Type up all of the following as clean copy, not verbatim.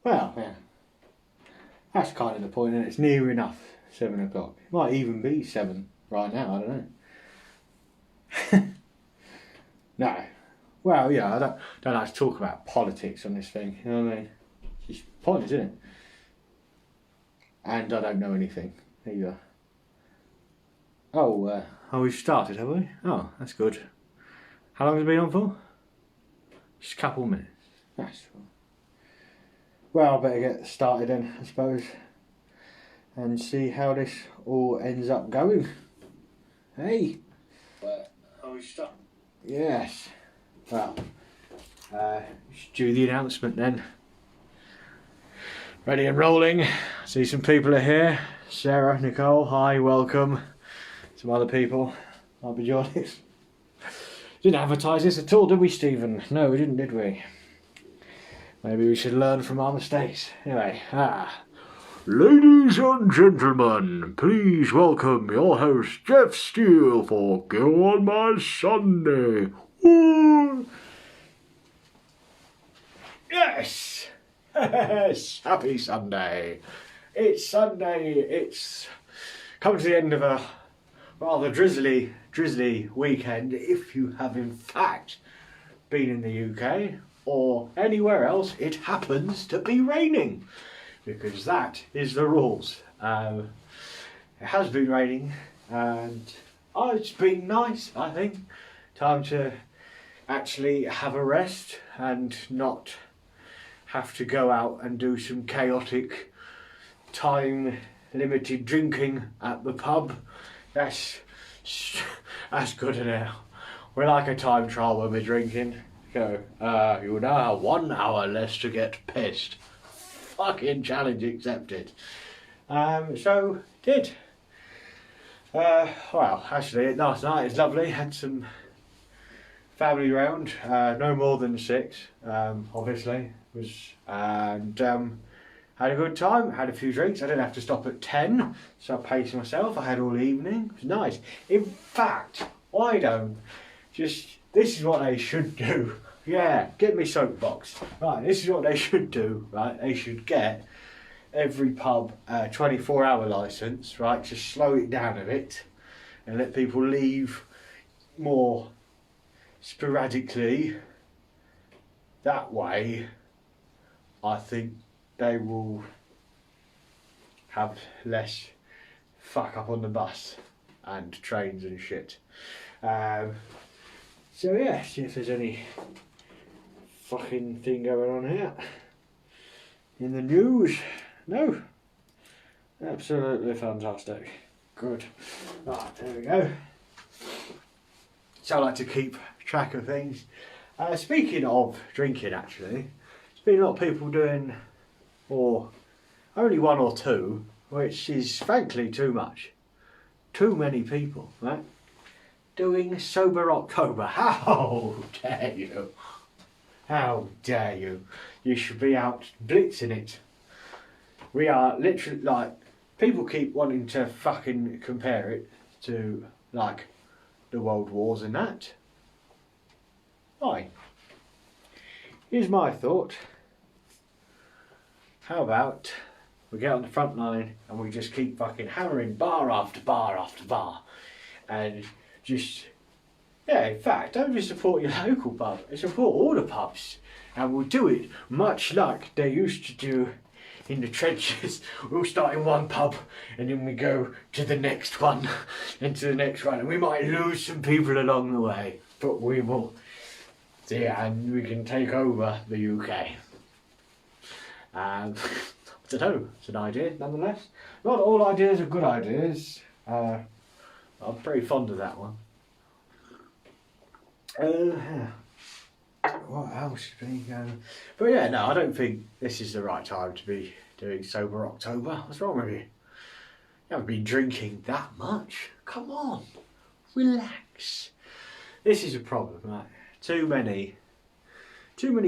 Well, yeah. That's kind of the point, and it's near enough 7 o'clock. It might even be 7 right now, I don't know. No. Well, yeah, I don't like to talk about politics on this thing, you know what I mean? It's just pointless, isn't it? And I don't know anything either. Oh, we've started, have we? Oh, that's good. How long has it been on for? Just a couple of minutes. That's fine. Well, I better get started then, I suppose, and see how this all ends up going. Hey! Are we stuck? Yes. Well, just do the announcement then. Ready and rolling. See some people are here. Sarah, Nicole, hi, welcome. Some other people might be joining us. Didn't advertise this at all, did we, Stephen? No, we didn't, did we? Maybe we should learn from our mistakes. Anyway, ladies and gentlemen, please welcome your host, Geoff Steele, for Go On My Sunday. Ooh. Yes! Yes! Happy Sunday. It's Sunday. It's come to the end of a rather drizzly weekend, if you have in fact been in the UK or anywhere else. It happens to be raining, because that is the rules. It has been raining, and it's been nice, I think. Time to actually have a rest and not have to go out and do some chaotic time limited drinking at the pub. That's good enough. We're like a time trial when we're drinking. Go, you now have 1 hour less to get pissed. Fucking challenge accepted. So did. Well, actually, last night was lovely. Had some family round. No more than 6, obviously. And had a good time. Had a few drinks. I didn't have to stop at 10, so I paced myself. I had all evening. It was nice. In fact, why don't just... This is what they should do. Yeah, get me soapbox. Right, this is what they should do, right? They should get every pub a 24-hour licence, right? Just slow it down a bit and let people leave more sporadically. That way, I think they will have less fuck up on the bus and trains and shit. So yeah, see if there's any fucking thing going on here in the news. No, absolutely fantastic. Good. Right, there we go. So I like to keep track of things. Speaking of drinking, actually, there's been a lot of people doing, or only 1 or 2, which is frankly too much. Too many people, right? Doing Sober October. How dare you? How dare you? You should be out blitzing it. We are literally, like, people keep wanting to fucking compare it to, like, the World Wars and that. Why? Here's my thought. How about we get on the front line and we just keep fucking hammering bar after bar after bar, and just, yeah, in fact, don't just support your local pub, support all the pubs, and we'll do it much like they used to do in the trenches. We'll start in one pub and then we go to the next one and to the next one, and we might lose some people along the way, but we will, yeah, and we can take over the UK. I don't know, it's an idea nonetheless. Not all ideas are good ideas. I'm pretty fond of that one. What else has been going? But yeah, no, I don't think this is the right time to be doing Sober October. What's wrong with you? You haven't been drinking that much. Come on, relax. This is a problem, right? Too many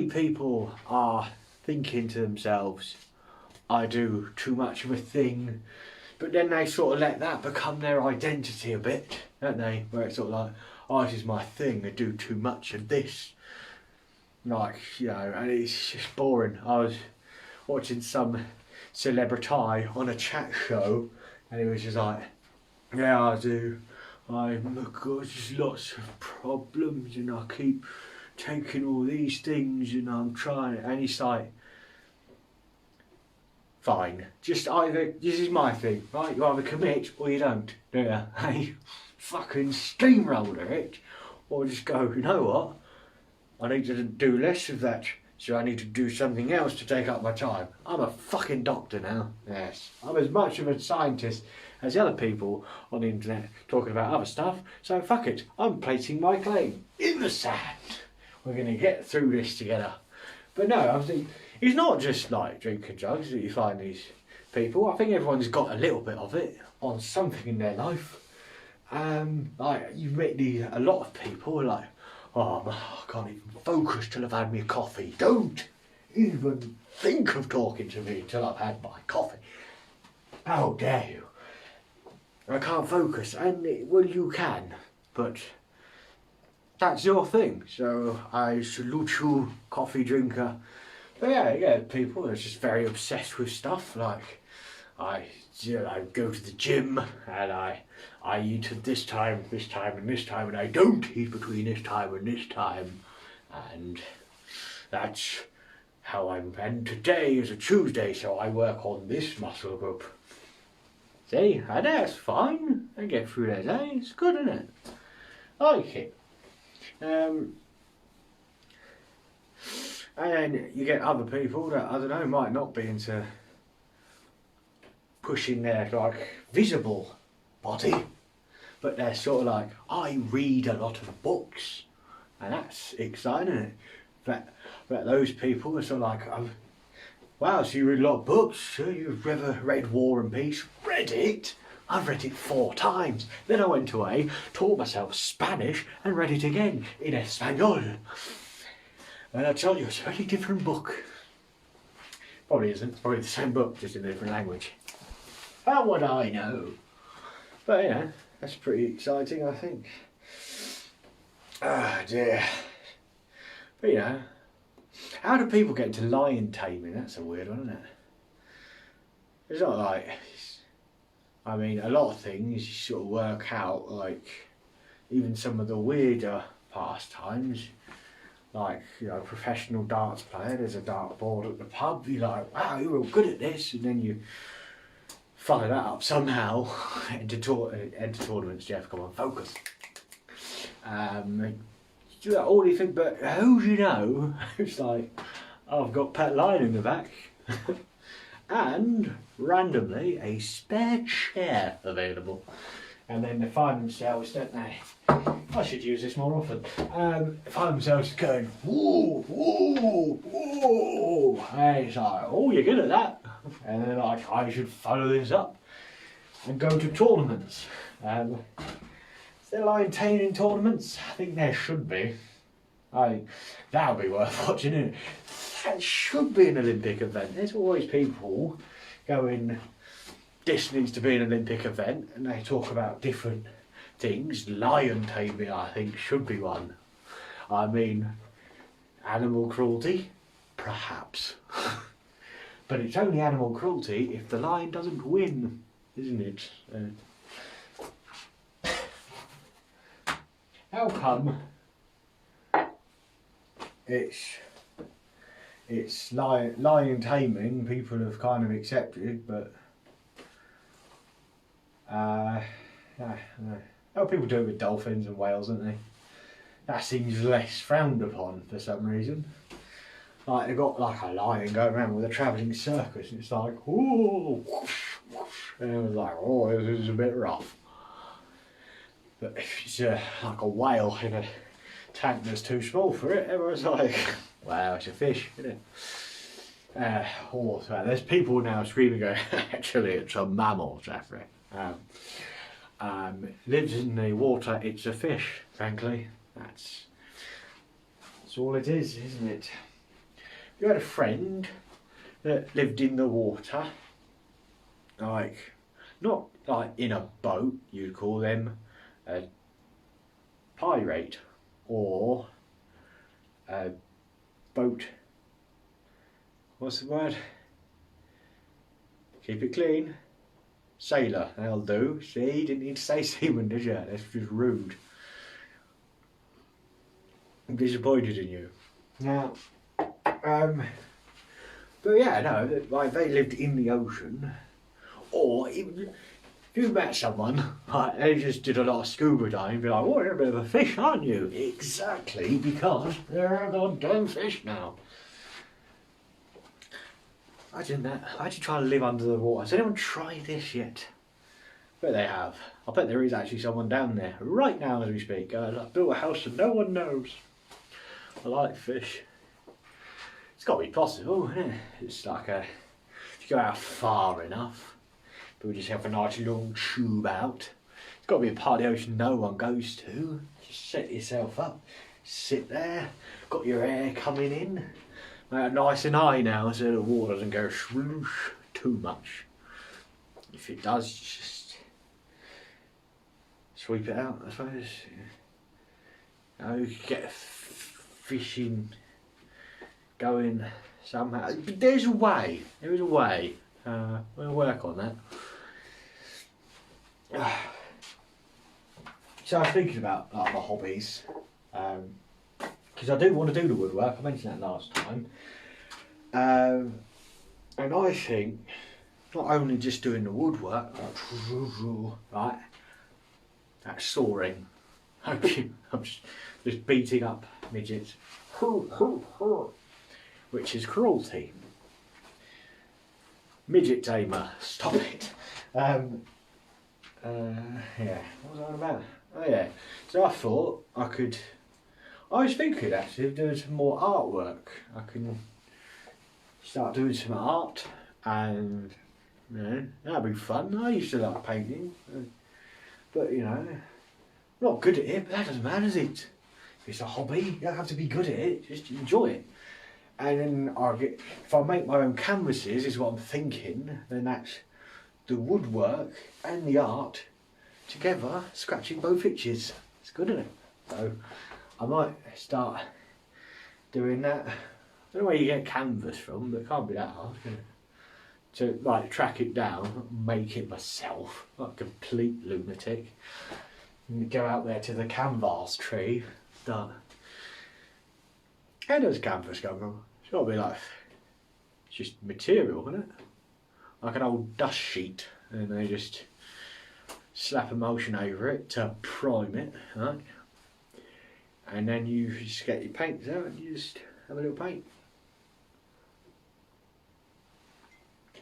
people are thinking to themselves, I do too much of a thing. But then they sort of let that become their identity a bit, don't they? Where it's sort of like, oh, this is my thing, I do too much of this. Like, you know, and it's just boring. I was watching some celebrity on a chat show, and he was just like, yeah, I do. I've got just lots of problems, and I keep taking all these things, and I'm trying. And he's like, fine, just either, this is my thing, right? You either commit or you don't, do you? Hey, fucking steamroller it, or just go, you know what? I need to do less of that, so I need to do something else to take up my time. I'm a fucking doctor now. Yes. I'm as much of a scientist as the other people on the internet talking about other stuff, so fuck it. I'm placing my claim in the sand. We're going to get through this together. But no, I think it's not just like drinking drugs that you find these people. I think everyone's got a little bit of it on something in their life. Like you meet a lot of people who are like, oh, I can't even focus till I've had my coffee. Don't even think of talking to me till I've had my coffee. How dare you? I can't focus. And, well, you can, but that's your thing. So I salute you, coffee drinker. But yeah, people are just very obsessed with stuff. Like, I go to the gym and I eat at this time, and this time, and I don't eat between this time and this time. And that's how and today is a Tuesday, so I work on this muscle group. See, and that's fine. I get through that day. It's good, isn't it? I like it. And then you get other people that, I don't know, might not be into pushing their, like, visible body, but they're sort of like, I read a lot of books, and that's exciting, isn't it? But those people are sort of like, wow, so you read a lot of books, so you've ever read War and Peace? Read it? I've read it 4 times. Then I went away, taught myself Spanish, and read it again in Espanol. And I tell you, it's a very different book. Probably isn't, it's probably the same book, just in a different language. How would I know? But yeah, that's pretty exciting, I think. Ah, dear. But yeah, how do people get into lion taming? That's a weird one, isn't it? It's not like, I mean, a lot of things you sort of work out, like, even some of the weirder pastimes, like, you know, professional darts player, there's a dartboard at the pub, you're like, wow, you're real good at this, and then you follow that up somehow, enter tournaments, Geoff, come on, focus. Do that all you think, but who do you know? It's like, oh, I've got pet lion in the back. And, randomly, a spare chair available. And then they find themselves, don't they? I should use this more often. Find themselves going, whoa, whoa, whoa. And it's like, oh, you're good at that. And they're like, I should follow this up and go to tournaments. Is there lion taming tournaments? I think there should be. That would be worth watching, isn't it? That should be an Olympic event. There's always people going, this needs to be an Olympic event, and they talk about different things. Lion taming, I think, should be one. I mean, animal cruelty? Perhaps. But it's only animal cruelty if the lion doesn't win, isn't it? How come it's lion taming people have kind of accepted, but how people do it with dolphins and whales, don't they? That seems less frowned upon for some reason. Like they've got like a lion going around with a travelling circus, and it's like, whoo, whoosh, whoosh. And it was like, oh, this is a bit rough. But if it's like a whale in a tank that's too small for it, everyone's like, wow, it's a fish, isn't it? Also, there's people now screaming, going, actually, it's a mammal, Jeffrey. Lives in the water, it's a fish, frankly. That's all it is, isn't it? You had a friend that lived in the water, like, not like in a boat, you'd call them a pirate, or a boat, what's the word? Keep it clean. Sailor, that'll do. See, didn't need to say seaman, did you? That's just rude. I'm disappointed in you. Now, but yeah, no, like they lived in the ocean, or even if you met someone, like they just did a lot of scuba diving, be like, "Oh, you're a bit of a fish, aren't you?" Exactly, because they're a goddamn fish now. Imagine that. Imagine trying to live under the water. Has anyone tried this yet? I bet they have. I bet there is actually someone down there right now as we speak. I've built a house and no one knows. I like fish. It's got to be possible, isn't it? It's like if you go out far enough, people just have a nice long tube out. It's got to be a part of the ocean no one goes to. Just set yourself up, sit there, got your air coming in. Make it nice and high now so the water doesn't go swoosh too much. If it does, just sweep it out, I suppose. You could get fishing going somehow. But there's a way. There is a way. We'll work on that. So I was thinking about my hobbies. Because I do want to do the woodwork. I mentioned that last time. And I think not only just doing the woodwork, right? That's soaring. I'm just beating up midgets, which is cruelty. Midget tamer, stop it. Yeah, what was I on about? Oh yeah, so I thought I was thinking actually of doing some more artwork. I can start doing some art and, you know, that'd be fun. I used to like painting, but you know, I'm not good at it, but that doesn't matter, does it? If it's a hobby, you don't have to be good at it, just enjoy it. And then if I make my own canvases, is what I'm thinking, then that's the woodwork and the art together, scratching both itches. It's good, isn't it? So I might start doing that. I don't know where you get canvas from, but it can't be that hard, can it? To like track it down, make it myself, like a complete lunatic. And go out there to the canvas tree, start. How does canvas come from? It's got to be like, it's just material, isn't it? Like an old dust sheet, and they just slap emulsion over it to prime it, right? And then you just get your paints out and you just have a little paint.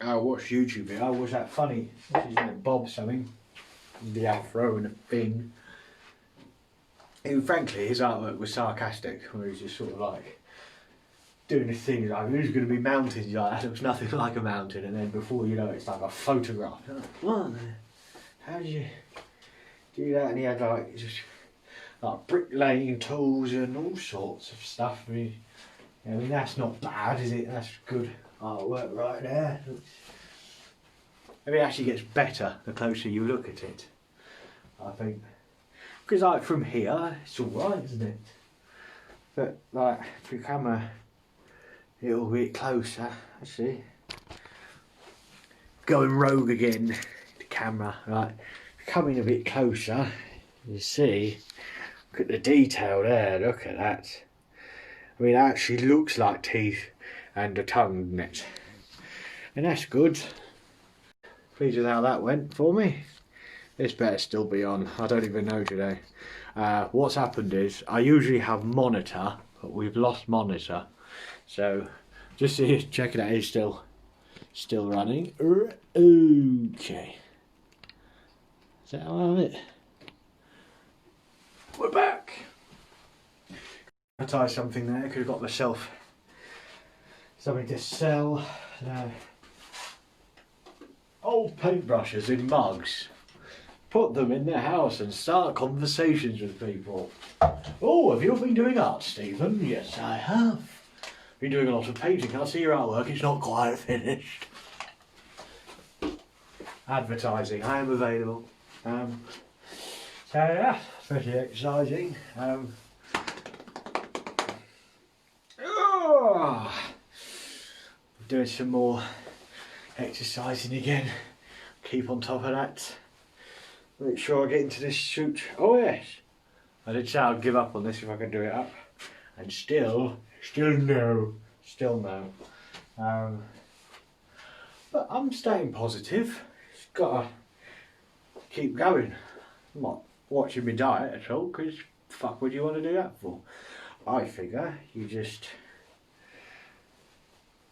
I watched YouTube video. I watched that funny, Bob something, the afro and the thing. And frankly, his artwork was sarcastic, where he's just sort of like doing a thing like, who's going to be mountains? You're like, that looks nothing like a mountain, and then before you know it, it's like a photograph. You're like, what? How did you do that? And he had like just like bricklaying tools and all sorts of stuff. I mean, that's not bad, is it? That's good artwork right there. Maybe it actually gets better the closer you look at it, I think. Because like from here, it's alright, isn't it? But like, if you come a little bit closer, let's see. Going rogue again, the camera, right? Coming a bit closer, you see, look at the detail there, look at that. I mean, it actually looks like teeth and a tongue, doesn't it? And that's good. Pleased with how that went for me. This better still be on. I don't even know today. What's happened is I usually have monitor, but we've lost monitor. So just see, check it out. It's still running. Okay. Is that all of it? We're back. I tried something there. Could have got myself something to sell. Old paintbrushes in mugs. Put them in their house and start conversations with people. Oh, have you been doing art, Stephen? Yes, I have. Been doing a lot of painting. I see your artwork. It's not quite finished. Advertising. I am available. So yeah, pretty exciting. Doing some more exercising again. Keep on top of that. Make sure I get into this shoot. Oh yes, I did say I'd give up on this if I could do it up, and still no. But I'm staying positive. Just gotta keep going. I'm not watching my diet at all, because fuck would you want to do that for? I figure you just,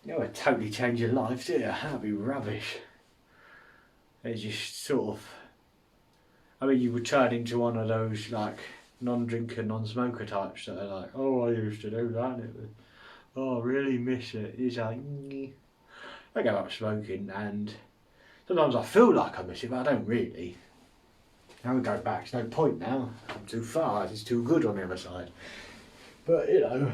you know, totally change your life, do you? That'd be rubbish. It's just sort of, I mean, you would turn into one of those like non-drinker, non-smoker types that are like, oh, I used to do that, and it was, oh, I really miss it. It's like, I go up smoking, and sometimes I feel like I miss it, but I don't really. Now we go back, there's no point now. I'm too far, it's too good on the other side. But, you know,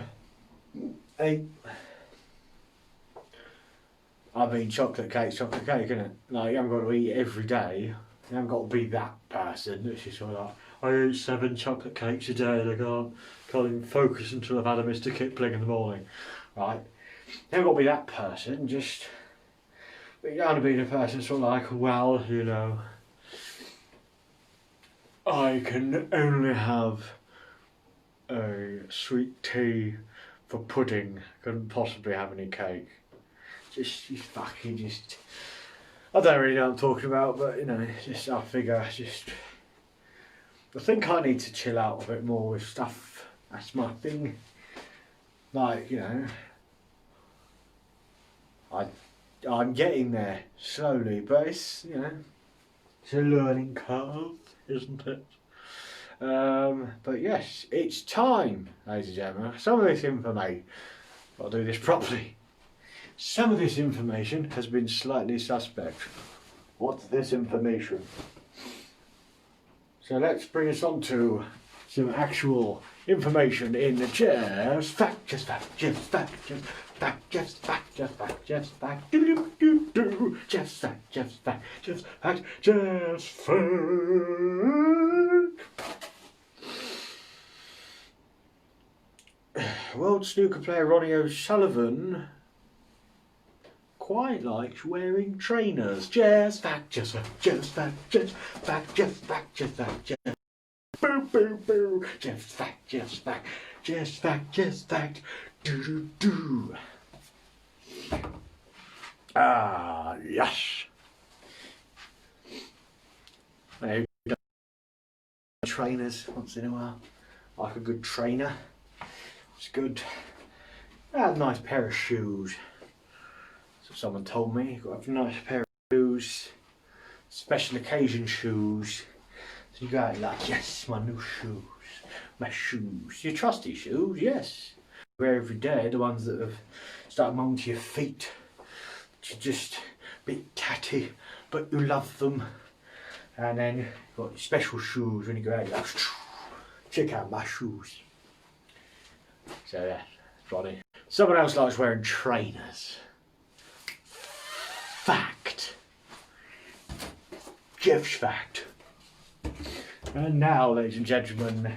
I mean, chocolate cake's chocolate cake, isn't it? Like, you haven't got to eat it every day. You haven't got to be that person that's just sort of like, I eat 7 chocolate cakes a day and I can't even focus until I've had a Mr. Kipling in the morning. Right? You haven't got to be that person, just, but you don't want to be the person sort of like, well, you know, I can only have a sweet tea for pudding, couldn't possibly have any cake. Just, you fucking just, I don't really know what I'm talking about, but you know, just, I figure, I think I need to chill out a bit more with stuff. That's my thing. Like, you know, I'm getting there slowly, but it's, you know, it's a learning curve, isn't it? But yes, it's time, ladies and gentlemen. Some of this information, I'll do this properly. Some of this information has been slightly suspect. What's this information? So let's bring us on to some actual information in the Geoff Fact, Geoff Fact, Geoff Fact, Geoff Fact, Geoff Fact, Geoff Fact, Geoff Fact, do Geoff Fact, Geoff Fact, Geoff Fact, Geoff Fact. World snooker player Ronnie O'Sullivan quite likes wearing trainers. Geoff Fact, Geoff Fact, Geoff Fact, Geoff Fact, Geoff Fact, Geoff Fact, Geoff. Boo boo boo. Geoff Fact, Geoff Fact, Geoff Fact, Geoff Fact. Do. Ah, yes. Trainers once in a while. Like a good trainer. It's good. I had a nice pair of shoes. So someone told me, you've got to have a nice pair of shoes. Special occasion shoes. So you go out like, yes, my new shoes. My shoes. Your trusty shoes, yes. You wear every day, the ones that have started going to your feet. You're just a bit tatty, but you love them. And then you've got your special shoes when you go out, you're like, check out my shoes. So yeah, Ronnie. Someone else likes wearing trainers. Fact. Geoff's Fact. And now, ladies and gentlemen,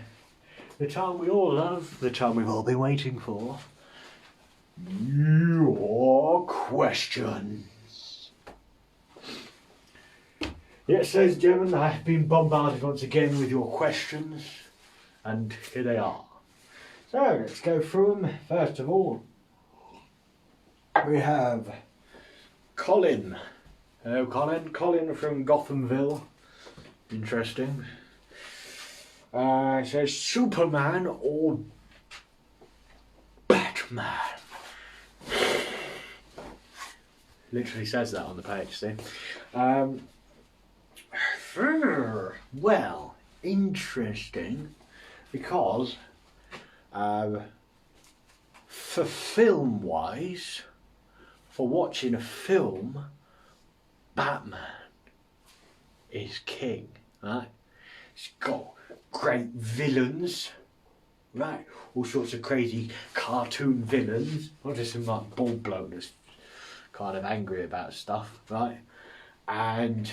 the time we all love, the time we've all been waiting for. Your questions. Yes, ladies and gentlemen, I've been bombarded once again with your questions, and here they are. So, let's go through them. First of all, we have Colin. Hello, Colin. Colin from Gothamville. Interesting. It says Superman or Batman. Literally says that on the page, see? Well, interesting, because for film-wise, for watching a film, Batman is king, right? It's got great villains, right? All sorts of crazy cartoon villains, not just some like bald bloke that's kind of angry about stuff, right? And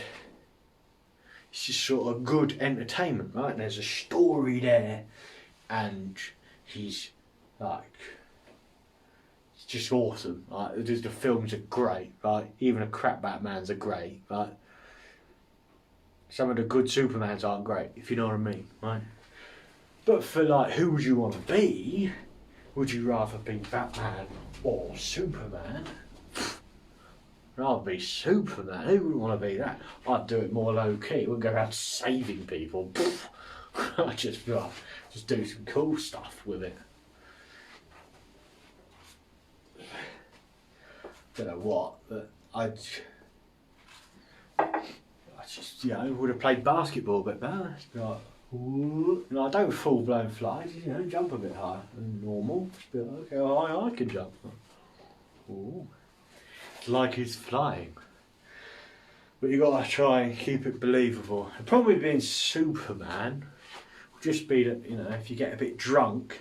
it's just sort of good entertainment, right? And there's a story there, and he's like, just awesome. Like, just the films are great. Right, even a crap Batman's are great. Right, some of the good Supermans aren't great, if you know what I mean. Right, but for like, who would you want to be? Would you rather be Batman or Superman? I'd rather be Superman. Who wouldn't want to be that? I'd do it more low key. I wouldn't go around saving people. I'd just do some cool stuff with it. Don't know what, but I just, you know, would have played basketball a bit better. Like, ooh, and I don't full blown fly, you know, jump a bit higher than normal. Be like, okay, well, I can jump. Ooh. It's like it's flying. But you got to try and keep it believable. The problem with being Superman would just be that, you know, if you get a bit drunk,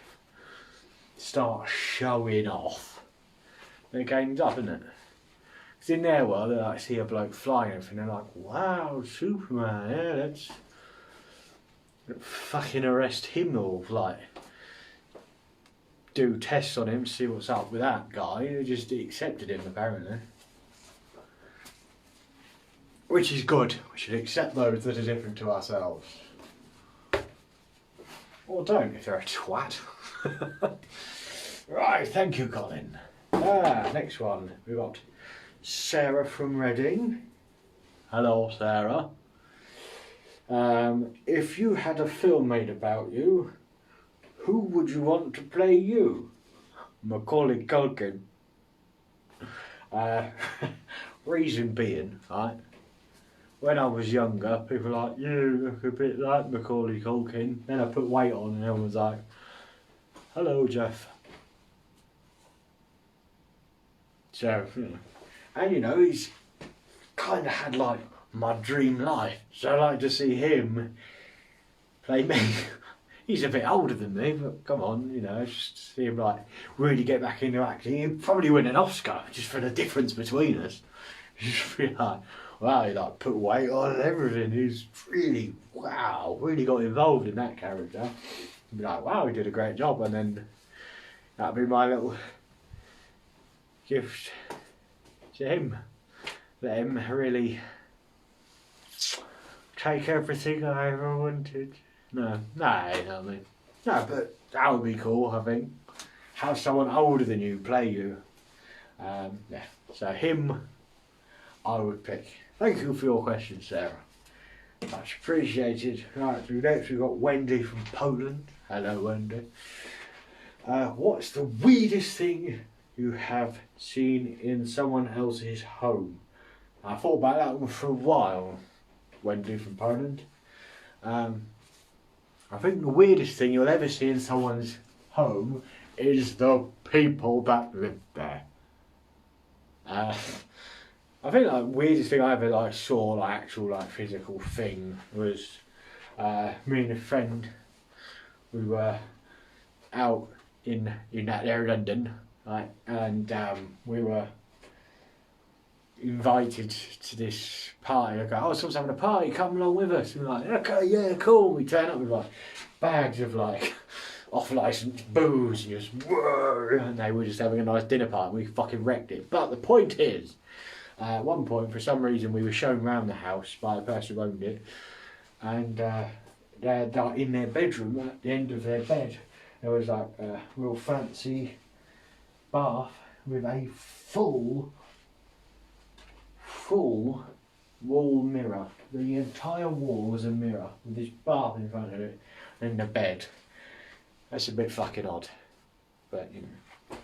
start showing off, the game's up, isn't it? Because in their world, they like see a bloke flying and everything, they're like, wow, Superman, yeah, let's fucking arrest him, or like do tests on him, see what's up with that guy. They just accepted him, apparently. Which is good. We should accept those that are different to ourselves. Or don't, if they're a twat. Right, thank you, Colin. Next one. We've got Sarah from Reading. Hello, Sarah. If you had a film made about you, who would you want to play you? Macaulay Culkin. Reason being, right? When I was younger, people were like, you look a bit like Macaulay Culkin. Then I put weight on and everyone was like, hello, Geoff. So, you know. And you know, he's kind of had like my dream life. So I like to see him play me. He's a bit older than me, but come on, you know, just see him like really get back into acting. He'd probably win an Oscar just for the difference between us. Just be like, wow, he like put weight on and everything. He's really, wow, really got involved in that character. I'd be like, wow, he did a great job. And then that'd be my little gift to him. Let him really take everything I ever wanted. No, you know what I mean. No, but that would be cool, I think. Have someone older than you play you. Yeah, so him I would pick. Thank you for your question, Sarah. Much appreciated. Right, so next we've got Wendy from Poland. Hello, Wendy. What's the weirdest thing you have seen in someone else's home? I thought about that one for a while, Wendy from Poland. I think the weirdest thing you'll ever see in someone's home is the people that live there. I think like weirdest thing I ever like saw, like actual like physical thing, was me and a friend. We were out in that area of London, right, and we were invited to this party. I go, oh, someone's having a party, come along with us. And we're like, okay, yeah, cool. We turn up with like bags of like off-licensed booze and just whoa, and they were just having a nice dinner party. We fucking wrecked it. But the point is, at one point, for some reason, we were shown around the house by the person who owned it, and they're like in their bedroom, at the end of their bed, there was like a real fancy bath with a full wall mirror. The entire wall was a mirror with this bath in front of it and the bed. That's a bit fucking odd, but you know,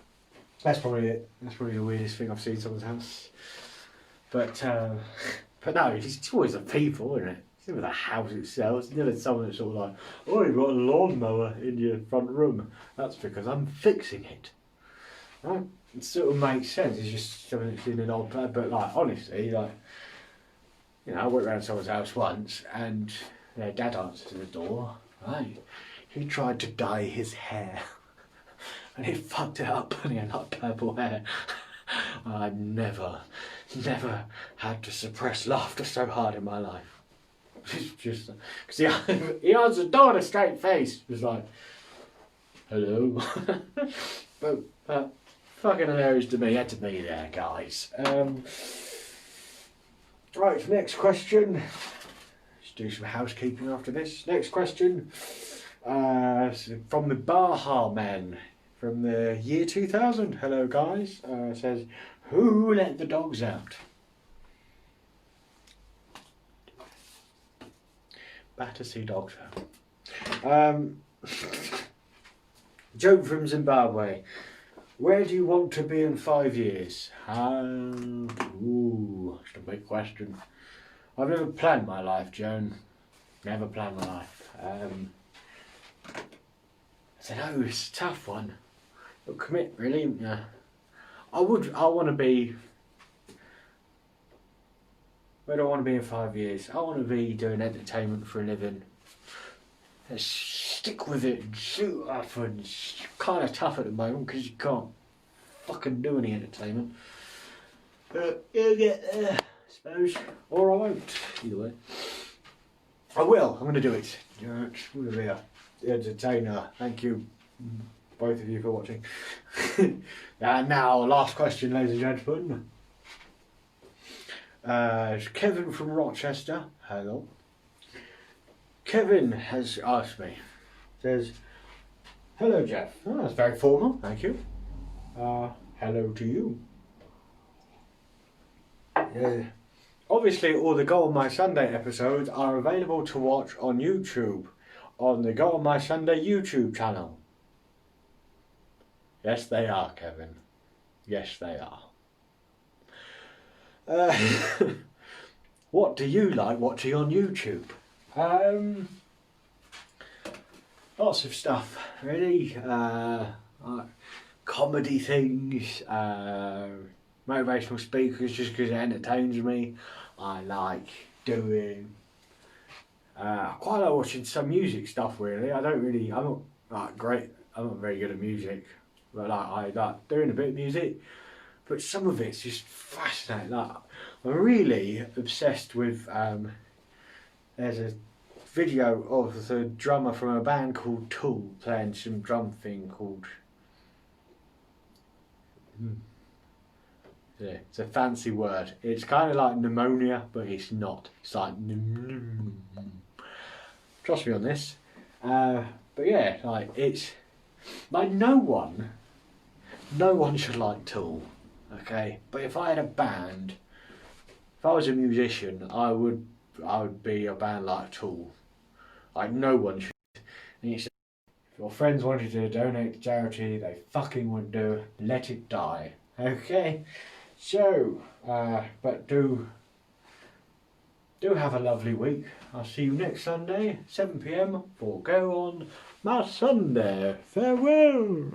that's probably it. That's probably the weirdest thing I've seen in someone's house. But no, it's always the people, isn't it? It's never the house itself. It's never someone that's sort of like, oh, you've got a lawnmower in your front room. That's because I'm fixing it. Right? It sort of makes sense. It's just something that's in an old place. But like, honestly, like, you know, I went round someone's house once and their dad answered the door. Right? He tried to dye his hair and he fucked it up and he had like purple hair. I've never had to suppress laughter so hard in my life. It's just because he answered the door with a straight face. It was like, hello. but fucking hilarious to me. Had to be there, guys. Right, next question. Let's do some housekeeping after this. Next question. From the Baha Men from the year 2000. Hello, guys. Says, who let the dogs out? Battersea dogs out. Joe from Zimbabwe. Where do you want to be in 5 years? Ooh, that's a big question. I've never planned my life, Joan. Never planned my life. I said, oh, it's a tough one. But commit, really. Yeah. I want to be. Where do I want to be in 5 years? I want to be doing entertainment for a living. Let's stick with it and shoot up, and it's kind of tough at the moment because you can't fucking do any entertainment. But you'll get there, I suppose. Or I won't. Either way. I will. I'm going to do it. I'm going to be an entertainer. Thank you, both of you, for watching. And now, last question, ladies and gentlemen. It's Kevin from Rochester. Hello. Kevin has asked me, says, hello, Geoff. Oh, that's very formal, thank you. Hello to you. Obviously, all the Go On My Sunday episodes are available to watch on YouTube, on the Go On My Sunday YouTube channel. Yes, they are, Kevin. Yes, they are. What do you like watching on YouTube? Lots of stuff, really. Comedy things, motivational speakers, just because it entertains me. I like doing. I quite like watching some music stuff. Really, I'm not like great. I'm not very good at music, but I like doing a bit of music. But some of it's just fascinating. Like, I'm really obsessed with. There's a video of the drummer from a band called Tool playing some drum thing called. Yeah, it's a fancy word. It's kind of like pneumonia, but it's not. It's like trust me on this. But yeah, like it's like no one should like Tool. Okay, but if I had a band, if I was a musician, I would be a band like Tool. Like no one should. And you said, if your friends wanted to donate to charity, they fucking would do. Let it die. Okay, so but do have a lovely week. I'll see you next Sunday, 7 PM for Go On My Sunday. Farewell.